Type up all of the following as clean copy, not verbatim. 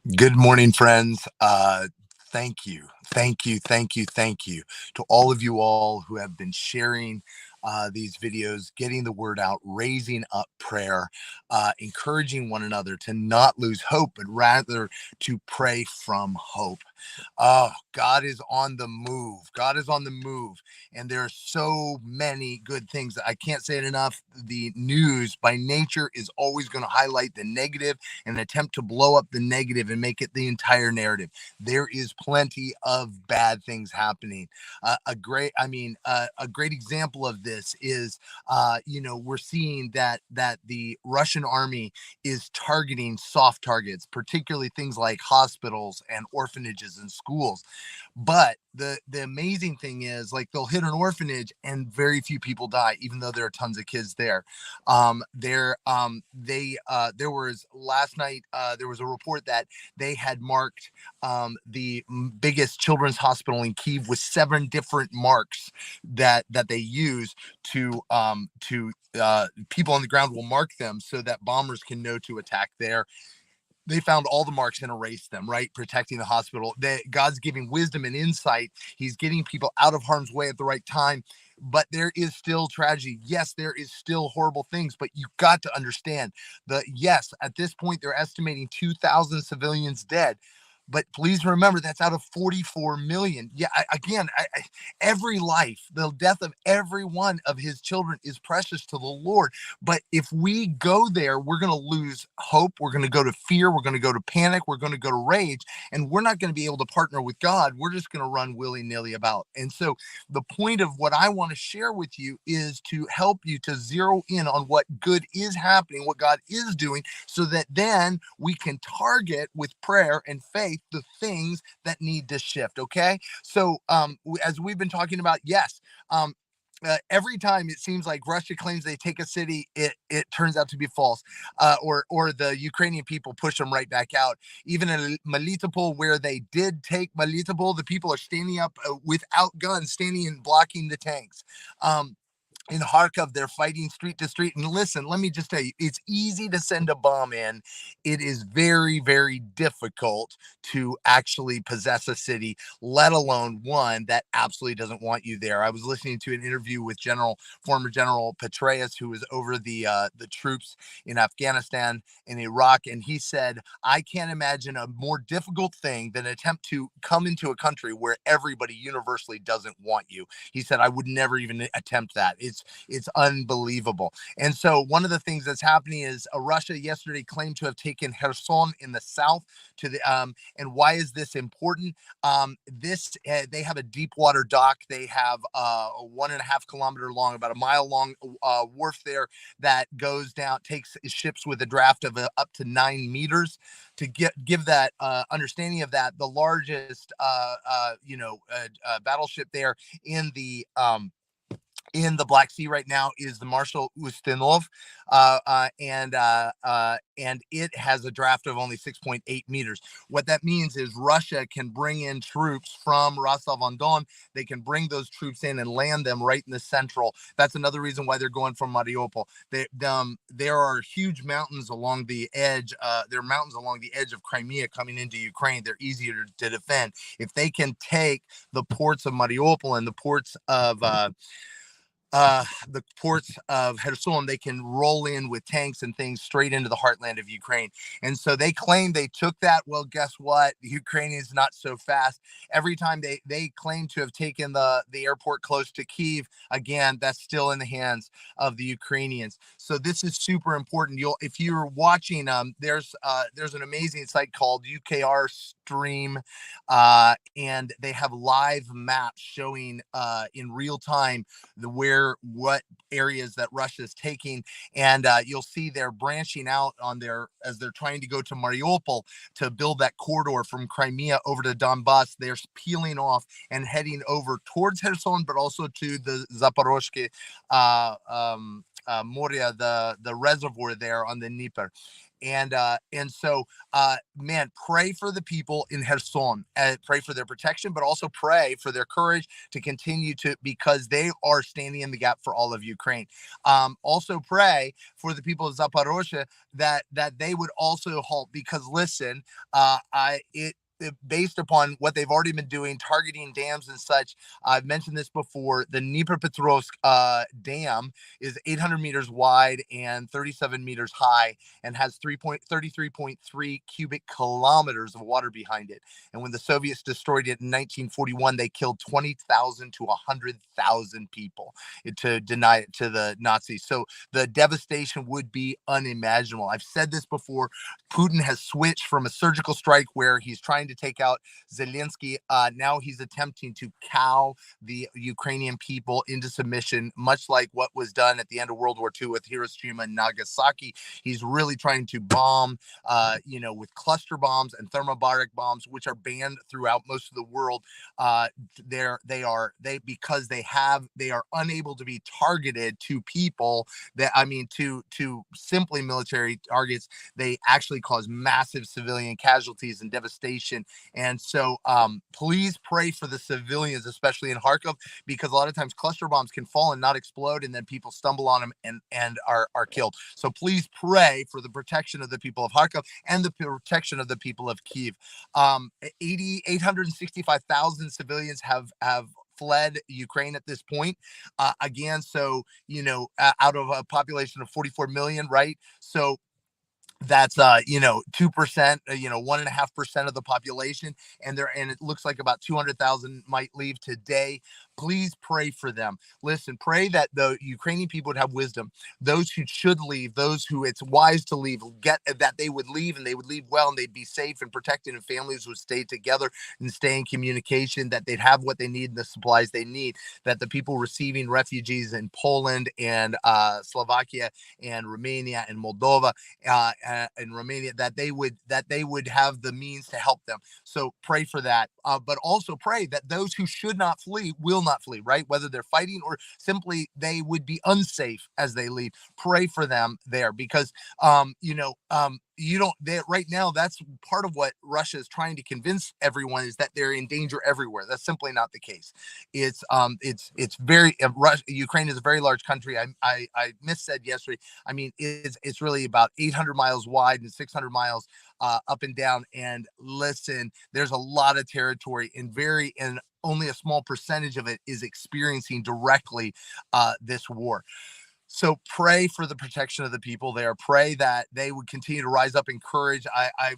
Good morning, friends. Thank you, thank you, thank you, thank you to all of you all who have been sharing these videos, getting the word out, raising up prayer, encouraging one another to not lose hope, but rather to pray from hope. Oh, God is on the move. God is on the move. And there are so many good things. I can't say it enough. The news by nature is always going to highlight the negative and attempt to blow up the negative and make it the entire narrative. There is plenty of bad things happening. A great example of this is, we're seeing that the Russian army is targeting soft targets, particularly things like hospitals and orphanages and schools. But the amazing thing is, like, they'll hit an orphanage and very few people die, even though there are tons of kids there. There was last night. There was a report that they had marked the biggest children's hospital in Kyiv with 7 different marks that they use to people on the ground will mark them so that bombers can know to attack there. They found all the marks and erased them, right? Protecting the hospital. God's giving wisdom and insight. He's getting people out of harm's way at the right time. But there is still tragedy. Yes, there is still horrible things, but you got to understand that, yes, at this point, they're estimating 2,000 civilians dead. But please remember, that's out of 44 million. Yeah, every life, the death of every one of his children is precious to the Lord. But if we go there, we're going to lose hope. We're going to go to fear. We're going to go to panic. We're going to go to rage. And we're not going to be able to partner with God. We're just going to run willy nilly about. And so the point of what I want to share with you is to help you to zero in on what good is happening, what God is doing, so that then we can target with prayer and faith the things that need to shift. Okay. So, as we've been talking about, yes, every time it seems like Russia claims they take a city, it turns out to be false, or the Ukrainian people push them right back out. Even in Melitopol, where they did take Melitopol, the people are standing up without guns, standing and blocking the tanks. In Kharkov, they're fighting street to street. And listen, let me just tell you, it's easy to send a bomb in. It is very, very difficult to actually possess a city, let alone one that absolutely doesn't want you there. I was listening to an interview with former General Petraeus, who was over the troops in Afghanistan and Iraq, and he said, "I can't imagine a more difficult thing than attempt to come into a country where everybody universally doesn't want you." He said, "I would never even attempt that. It's unbelievable." And so one of the things that's happening is, Russia yesterday claimed to have taken Kherson in the south to the and why is this important? This They have a deep water dock. They have a 1.5 kilometer long, about a mile long wharf there that goes down, takes ships with a draft of up to 9 meters. To give that understanding of that, the largest battleship there in the Black Sea right now is the Marshal Ustinov, and it has a draft of only 6.8 meters. What that means is Russia can bring in troops from Rostov-on-Don. They can bring those troops in and land them right in the central. That's another reason why they're going from Mariupol. There are huge mountains along the edge. There are mountains along the edge of Crimea coming into Ukraine. They're easier to defend. If they can take the ports of Mariupol and the ports of Kherson, they can roll in with tanks and things straight into the heartland of Ukraine. And so they claim they took that. Well, guess what? The Ukrainians not so fast. Every time they claim to have taken the airport close to Kyiv, again, that's still in the hands of the Ukrainians. So this is super important. If you're watching, there's an amazing site called UKR Stream, and they have live maps showing in real time what areas that Russia is taking, and you'll see they're branching out as they're trying to go to Mariupol to build that corridor from Crimea over to Donbass. They're peeling off and heading over towards Kherson, but also to the Zaporozhye Moria, the reservoir there on the Dnieper. and so man, pray for the people in Kherson, pray for their protection, but also pray for their courage to continue to, because they are standing in the gap for all of Ukraine. Also pray for the people of Zaporozhye that they would also halt, because listen, based upon what they've already been doing, targeting dams and such. I've mentioned this before. The Dnipropetrovsk dam is 800 meters wide and 37 meters high, and has 33.3 cubic kilometers of water behind it. And when the Soviets destroyed it in 1941, they killed 20,000 to 100,000 people to deny it to the Nazis. So the devastation would be unimaginable. I've said this before. Putin has switched from a surgical strike where he's trying to take out Zelensky. Now he's attempting to cow the Ukrainian people into submission, much like what was done at the end of World War II with Hiroshima and Nagasaki. He's really trying to bomb, with cluster bombs and thermobaric bombs, which are banned throughout most of the world. Because they are unable to be targeted to people to simply military targets. They actually cause massive civilian casualties and devastation. And so please pray for the civilians, especially in Kharkov, because a lot of times cluster bombs can fall and not explode, and then people stumble on them and are killed. So please pray for the protection of the people of Kharkov and the protection of the people of Kyiv. 865,000 civilians have fled Ukraine at this point. Again, so out of a population of 44 million, right? So that's 2%, 1.5% of the population, and it looks like about 200,000 might leave today. Please pray for them. Listen, pray that the Ukrainian people would have wisdom. Those who should leave, those who it's wise to leave, that they would leave, and they would leave well, and they'd be safe and protected, and families would stay together and stay in communication, that they'd have what they need and the supplies they need, that the people receiving refugees in Poland and Slovakia and Romania and Moldova in Romania, that they would have the means to help them. So pray for that, but also pray that those who should not flee will not flee, right? Whether they're fighting or simply they would be unsafe as they leave. Pray for them there, because right now, that's part of what Russia is trying to convince everyone, is that they're in danger everywhere. That's simply not the case. It's very Ukraine is a very large country. I missaid yesterday. I mean, it's really about 800 miles wide and 600 miles up and down. And listen, there's a lot of territory, and only a small percentage of it is experiencing directly this war. So pray for the protection of the people there. Pray that they would continue to rise up in courage. A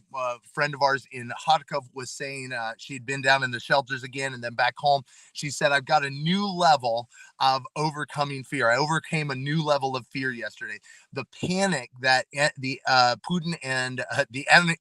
friend of ours in Kharkov was saying she'd been down in the shelters again and then back home. She said, I've got a new level of overcoming fear. I overcame a new level of fear yesterday. The panic that the Putin and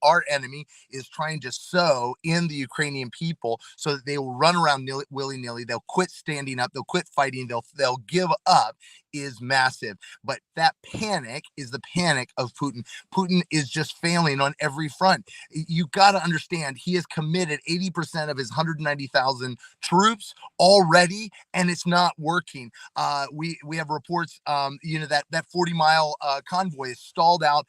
our enemy is trying to sow in the Ukrainian people, so that they will run around willy-nilly. They'll quit standing up. They'll quit fighting. They'll give up, is massive. But that panic is the panic of Putin. Putin is just failing on every front. You got to understand, he has committed 80% of his 190,000 troops already, and it's not working. We have reports, that 40-mile convoy is stalled out,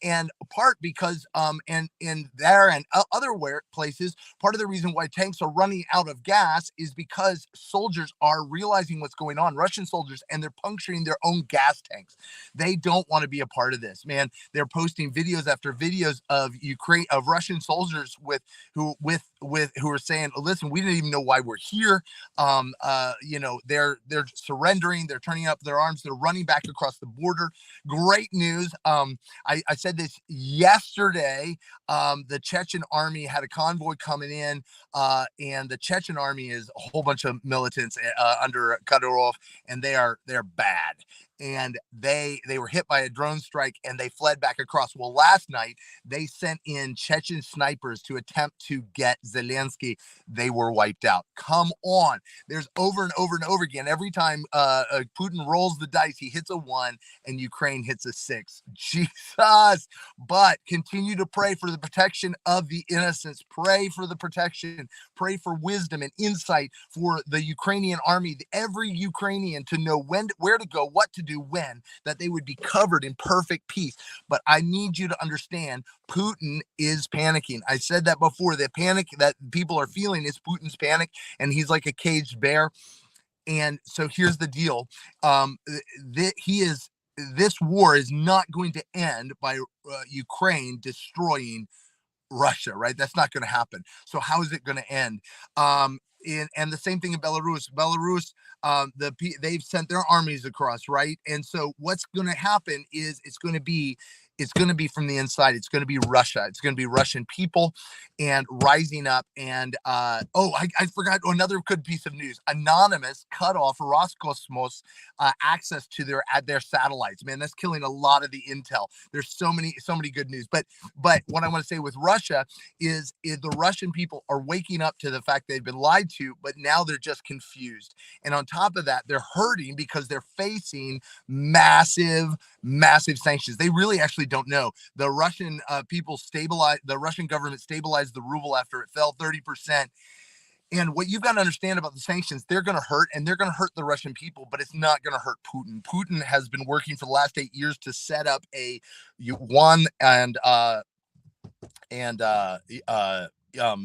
and part because and there and other places, part of the reason why tanks are running out of gas is because soldiers are realizing what's going on, Russian soldiers, and they're puncturing their own gas tanks. They don't want to be a part of this, man. They're posting videos after videos of Russian soldiers who are saying, listen, we didn't even know why we're here. They're surrendering, they're turning up their arms, they're running back across the border. Great news. I said this yesterday. The Chechen army had a convoy coming in, and the Chechen army is a whole bunch of militants under Kadyrov, and they're bad. And they were hit by a drone strike, and they fled back across. Well, last night they sent in Chechen snipers to attempt to get Zelensky. They were wiped out. Come on. There's over and over and over again. Every time Putin rolls the dice, he hits a 1 and Ukraine hits a 6. Jesus. But continue to pray for the protection of the innocents. Pray for the protection. Pray for wisdom and insight for the Ukrainian army, every Ukrainian, to know where to go, what to do, do when, that they would be covered in perfect peace. But I need you to understand, Putin is panicking. I said that before. The panic that people are feeling is Putin's panic, and he's like a caged bear. And so here's the deal. He is this war is not going to end by Ukraine destroying Russia, right? That's not going to happen. So how is it going to end? And the same thing in Belarus. Belarus, they've sent their armies across, right? And so what's going to happen is it's going to be from the inside. It's going to be Russia. It's going to be Russian people and rising up. And I forgot another good piece of news. Anonymous cut off Roscosmos access to their satellites. Man, that's killing a lot of the intel. There's so many good news. But what I want to say with Russia is the Russian people are waking up to the fact they've been lied to, but now they're just confused. And on top of that, they're hurting because they're facing massive sanctions. They really actually don't know. The Russian the Russian government stabilized the ruble after it fell 30%. And what you've got to understand about the sanctions, they're going to hurt, and they're going to hurt the Russian people, but it's not going to hurt Putin. Putin has been working for the last 8 years to set up a yuan and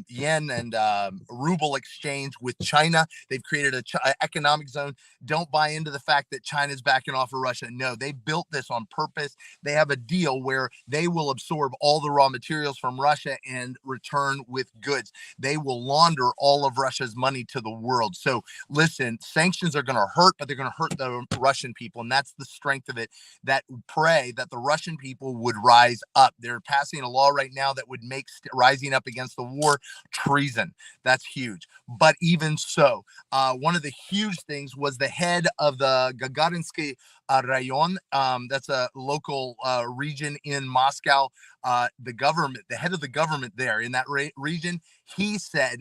yen and ruble exchange with China. They've created a economic zone. Don't buy into the fact that China's backing off of Russia. No, they built this on purpose. They have a deal where they will absorb all the raw materials from Russia and return with goods. They will launder all of Russia's money to the world. So listen, sanctions are going to hurt, but they're going to hurt the Russian people. And that's the strength of it. That pray that the Russian people would rise up. They're passing a law right now that would make rising up against the war treason. That's huge. But even so, one of the huge things was the head of the Gagarinsky Rayon. That's a local region in Moscow. The head of the government there in that region, he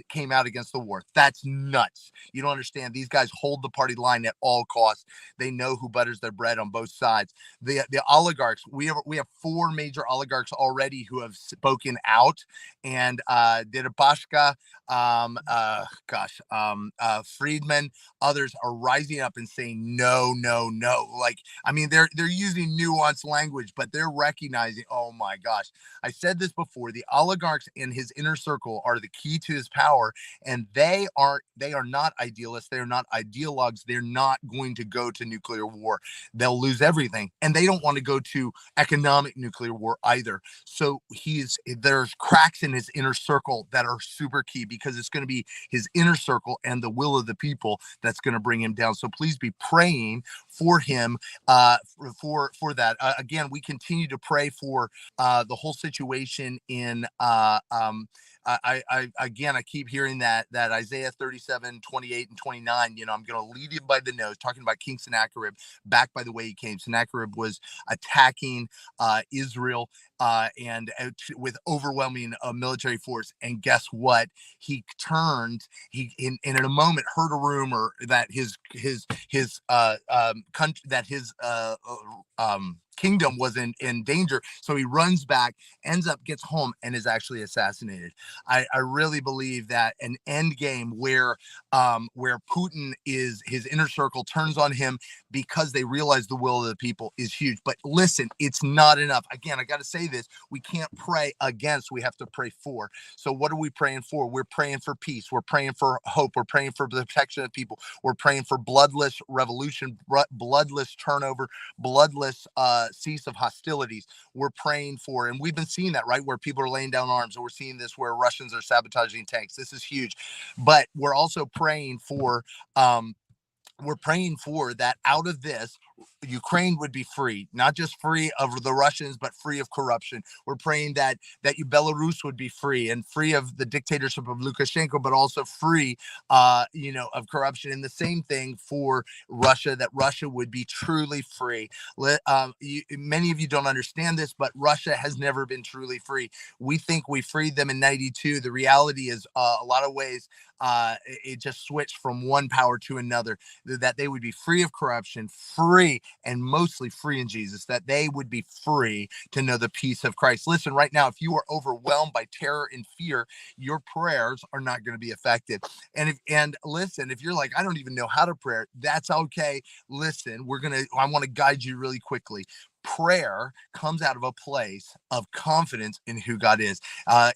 came out against the war. That's nuts. You don't understand. These guys hold the party line at all costs. They know who butters their bread on both sides. The oligarchs, we have 4 major oligarchs already who have spoken out, and Deripaska, Friedman, others are rising up and saying no, no, no. Like, I mean, they're using nuanced language, but they're recognizing, oh my gosh, I said this before, the oligarchs in his inner circle are the key to his power, and they are not idealists. They're not ideologues. They're not going to go to nuclear war. They'll lose everything, and they don't want to go to economic nuclear war either. So there's cracks in his inner circle that are super key, because it's going to be his inner circle and the will of the people that's going to bring him down. So please be praying for him, for that. Again, we continue to pray for the whole situation in I keep hearing that Isaiah 37:28 and 29, I'm going to lead you by the nose, talking about King Sennacherib, back by the way he came. Sennacherib was attacking Israel and with overwhelming military force. And guess what? He turned, in a moment heard a rumor that his country, that his kingdom was in danger. So he runs back, gets home, and is actually assassinated. I really believe that an end game where Putin his inner circle turns on him because they realize the will of the people is huge. But listen, it's not enough. Again, I got to say this. We can't pray against, we have to pray for. So what are we praying for? We're praying for peace. We're praying for hope. We're praying for the protection of people. We're praying for bloodless revolution, bloodless turnover, bloodless cease of hostilities. We're praying for, and we've been seeing that, right, where people are laying down arms, and we're seeing this where Russians are sabotaging tanks. This is huge. But we're also praying for that out of this, Ukraine would be free, not just free of the Russians, but free of corruption. We're praying that Belarus would be free, and free of the dictatorship of Lukashenko, but also free, of corruption. And the same thing for Russia, that Russia would be truly free. Many of you don't understand this, but Russia has never been truly free. We think we freed them in 92. The reality is, a lot of ways, it just switched from one power to another, that they would be free of corruption, free free, and mostly free in Jesus, that they would be free to know the peace of Christ. Listen, right now, if you are overwhelmed by terror and fear, your prayers are not going to be effective. And listen, if you're like, I don't even know how to pray, that's okay. Listen, I want to guide you really quickly. Prayer comes out of a place of confidence in who God is.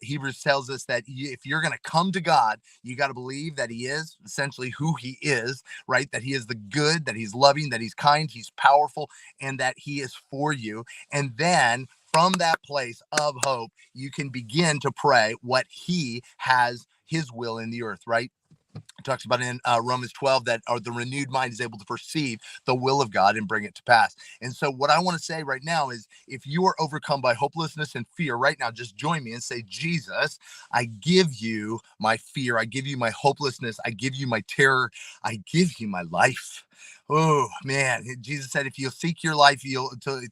Hebrews tells us that if you're going to come to God, you got to believe that he is essentially who he is, right? That he is the good, that he's loving, that he's kind, he's powerful, and that he is for you. And then from that place of hope, you can begin to pray what he has, his will in the earth, right? It talks about in Romans 12 that the renewed mind is able to perceive the will of God and bring it to pass. And so what I want to say right now is, if you are overcome by hopelessness and fear right now, just join me and say, Jesus, I give you my fear. I give you my hopelessness. I give you my terror. I give you my life. Oh man, Jesus said, if you'll seek your life,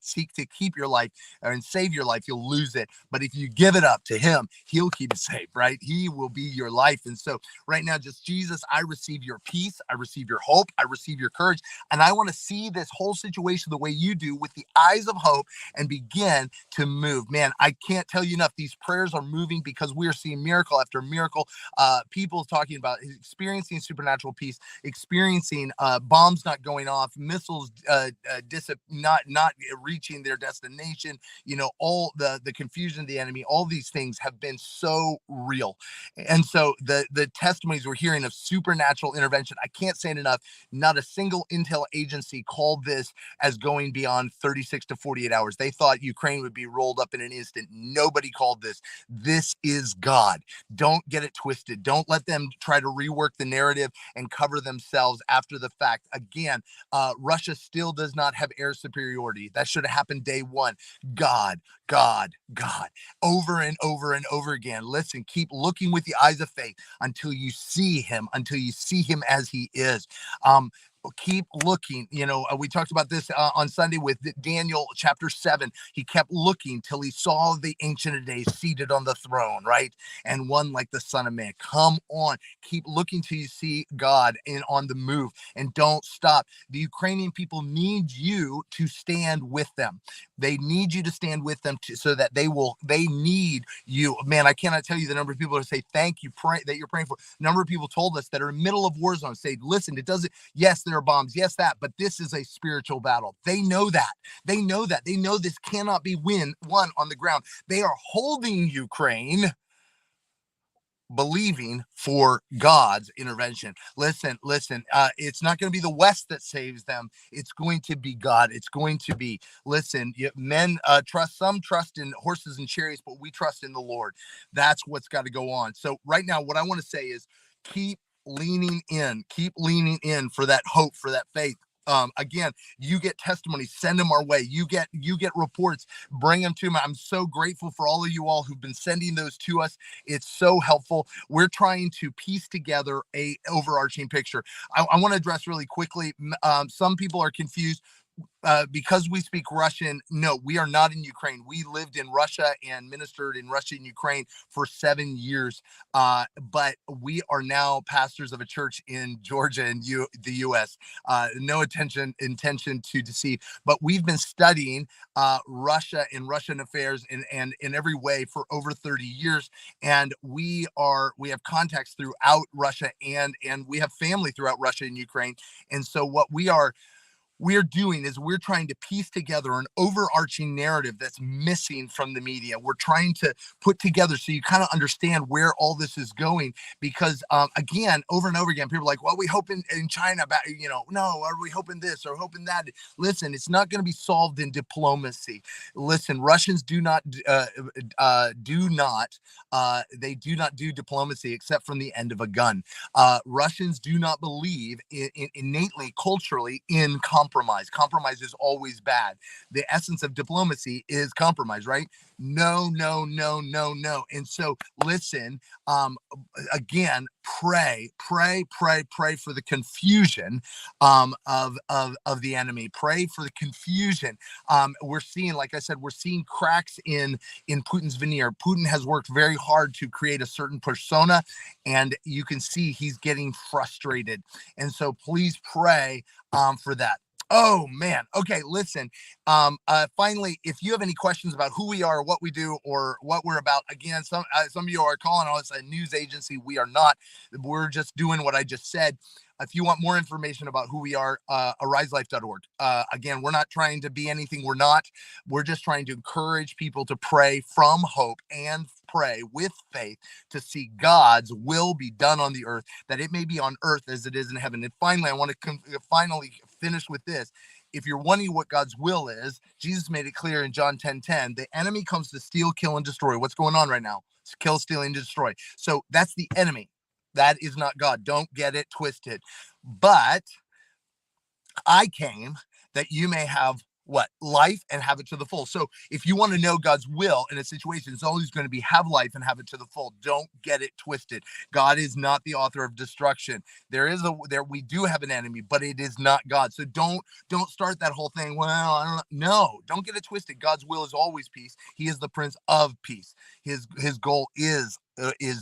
seek to keep your life and save your life, you'll lose it. But if you give it up to him, he'll keep it safe, right? He will be your life. And so right now, just Jesus, I receive your peace. I receive your hope. I receive your courage. And I want to see this whole situation the way you do, with the eyes of hope, and begin to move. Man, I can't tell you enough. These prayers are moving because we are seeing miracle after miracle. People talking about experiencing supernatural peace, experiencing bombs not going off, missiles not reaching their destination. All the confusion of the enemy, all these things have been so real. And so the testimonies we're hearing of supernatural intervention, I can't say it enough. Not a single intel agency called this as going beyond 36 to 48 hours. They thought Ukraine would be rolled up in an instant. Nobody called this. This is God. Don't get it twisted. Don't let them try to rework the narrative and cover themselves after the fact. Again, Russia still does not have air superiority. That should have happened day one. God, God, God, over and over and over again. Listen, keep looking with the eyes of faith until you see him as he is. Keep looking. We talked about this on Sunday with Daniel chapter 7. He kept looking till he saw the Ancient of Days seated on the throne, right? And one like the Son of Man. Come on, keep looking till you see God on the move, and don't stop. The Ukrainian people need you to stand with them. They need you to stand with them so that they need you. Man, I cannot tell you the number of people that say thank you, that you're praying for. Number of people told us that are in the middle of war zones, say, listen, it doesn't, yes, there are bombs, yes, that, but this is a spiritual battle. They know that. They know this cannot be won on the ground. They are holding Ukraine, believing for God's intervention. Listen, it's not going to be the West that saves them. It's going to be God. It's going to be, men trust in horses and chariots, but we trust in the Lord. That's what's got to go on. So right now, what I want to say is keep leaning in for that hope, for that faith. Again, you get testimonies, send them our way. You get reports, bring them to me. I'm so grateful for all of you all who've been sending those to us. It's so helpful. We're trying to piece together a overarching picture. I want to address really quickly. Some people are confused. Because we speak Russian, no, we are not in Ukraine. We lived in Russia and ministered in Russia and Ukraine for 7 years. But we are now pastors of a church in Georgia and the U.S. No intention to deceive, but we've been studying Russia and Russian affairs and in every way for over 30 years. And we have contacts throughout Russia and we have family throughout Russia and Ukraine. And so what we're doing is we're trying to piece together an overarching narrative that's missing from the media. We're trying to put together so you kind of understand where all this is going, because again, over and over again, people are like, well, we hope in China, no, are we hoping this or hoping that? Listen, it's not going to be solved in diplomacy. Listen, Russians do not do diplomacy except from the end of a gun. Russians do not believe innately, culturally, in compromise. Compromise is always bad. The essence of diplomacy is compromise, right? No. And so listen, again, pray for the confusion of the enemy. Pray for the confusion. We're seeing, like I said, cracks in Putin's veneer. Putin has worked very hard to create a certain persona, and you can see he's getting frustrated. And so please pray for that. Oh man. Okay, listen. Finally, if you have any questions about who we are, what we do, or what we're about, again, some of you are calling us a news agency. We are not. We're just doing what I just said. If you want more information about who we are, ariselife.org. Again, we're not trying to be anything we're not. We're just trying to encourage people to pray from hope and pray with faith to see God's will be done on the earth, that it may be on earth as it is in heaven. And finally, I want to finally finish with this. If you're wondering what God's will is, Jesus made it clear in John 10:10. The enemy comes to steal, kill, and destroy. What's going on right now? It's kill, steal, and destroy. So that's the enemy. That is not God. Don't get it twisted. But I came that you may have what? Life, and have it to the full. So if you want to know God's will in a situation, it's always going to be have life and have it to the full. Don't get it twisted. God is not the author of destruction. We do have an enemy, but it is not God. So don't start that whole thing. Well, I don't know. No, don't get it twisted. God's will is always peace. He is the Prince of Peace. His goal is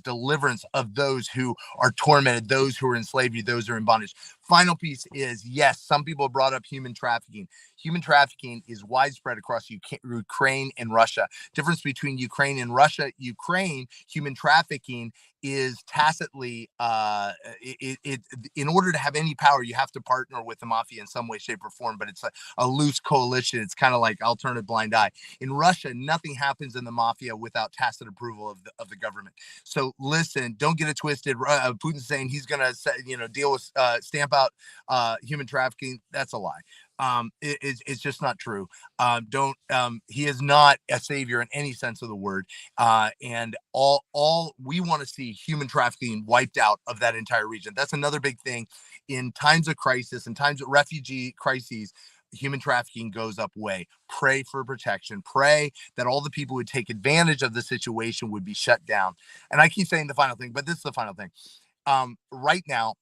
deliverance of those who are tormented, those who are in slavery, those who are in bondage. Final piece is, yes, some people brought up human trafficking. Human trafficking is widespread across Ukraine and Russia. Difference between Ukraine and Russia: Ukraine, human trafficking is tacitly in order to have any power, you have to partner with the mafia in some way, shape, or form, but it's a loose coalition. It's kind of like I'll turn a blind eye. In Russia, nothing happens in the mafia without tacit approval of the government. So listen, don't get it twisted. Putin's saying he's going to deal with stamp out human trafficking. That's a lie. It's just not true. Don't He is not a savior in any sense of the word. And all we want to see human trafficking wiped out of that entire region. That's another big thing in times of crisis, in times of refugee crises. Human trafficking goes up way. Pray for protection. Pray that all the people who take advantage of the situation would be shut down. And I keep saying the final thing, but this is the final thing. Right now,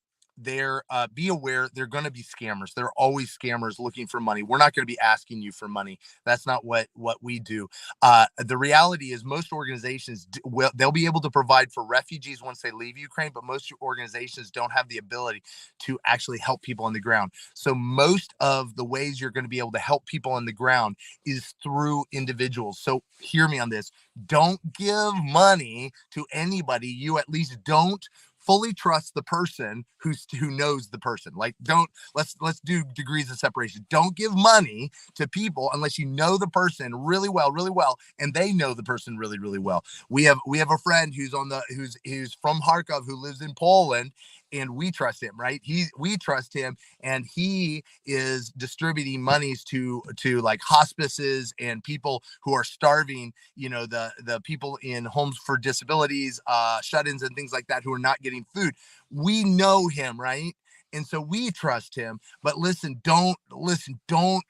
be aware they're going to be scammers. There are always scammers looking for money. We're not going to be asking you for money. That's not what we do. The reality is most organizations they'll be able to provide for refugees once they leave Ukraine, but most organizations don't have the ability to actually help people on the ground. So most of the ways you're going to be able to help people on the ground is through individuals. So hear me on this. Don't give money to anybody you at least don't fully trust the person who knows the person. Like, let's do degrees of separation. Don't give money to people unless you know the person really well, and they know the person really, really well. We have a friend who's from Kharkov, who lives in Poland, and we trust him, right? We trust him, and he is distributing monies to like hospices and people who are starving, the people in homes for disabilities, shut-ins and things like that, who are not getting food. We know him, right? And so we trust him. But don't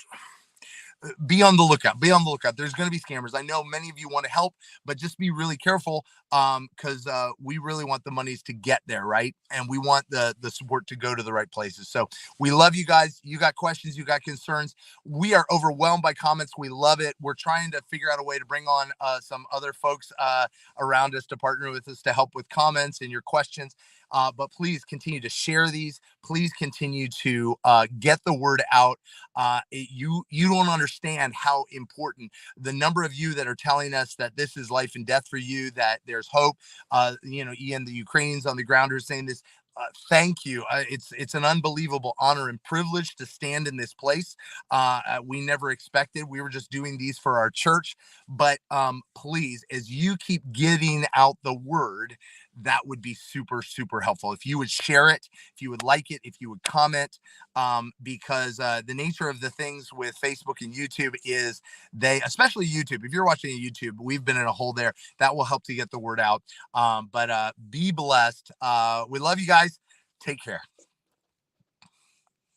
be on the lookout. Be on the lookout. There's going to be scammers. I know many of you want to help, but just be really careful, because we really want the monies to get there, right? And we want the support to go to the right places. So we love you guys. You got questions, you got concerns. We are overwhelmed by comments. We love it. We're trying to figure out a way to bring on some other folks around us to partner with us to help with comments and your questions. But please continue to share these. Please continue to get the word out. You don't understand how important the number of you that are telling us that this is life and death for you, that there's hope. Ian, the Ukrainians on the ground are saying this. Thank you. It's an unbelievable honor and privilege to stand in this place. We never expected. We were just doing these for our church. But please, as you keep getting out the word, that would be super, super helpful. If you would share it, if you would like it, if you would comment, because the nature of the things with Facebook and YouTube is especially YouTube, if you're watching YouTube, we've been in a hole there. That will help to get the word out. But be blessed. We love you guys. Take care.